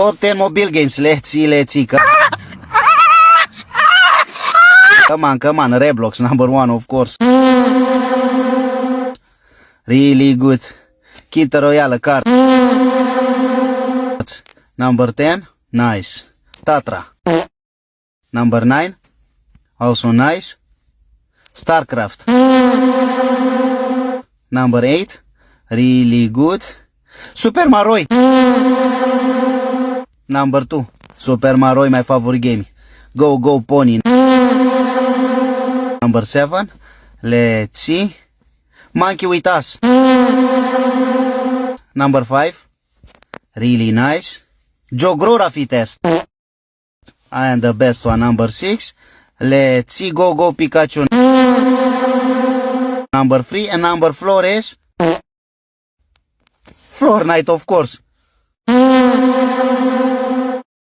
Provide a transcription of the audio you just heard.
Top 10 mobile games. Let's see. Come on. Roblox, number 1, of course. Really good. Kit Royale card. Number 10, nice. Tatra. Number 9, also nice. StarCraft. Number 8, really good. Super Mario. Number 2, Super Mario, my favorite game. Go Pony. Number 7, let's see. Monkey with Us. Number 5, really nice. Geography test. And the best one, number 6, let's see. Go Pikachu. Number 3 and number 4 is Floor Night, of course.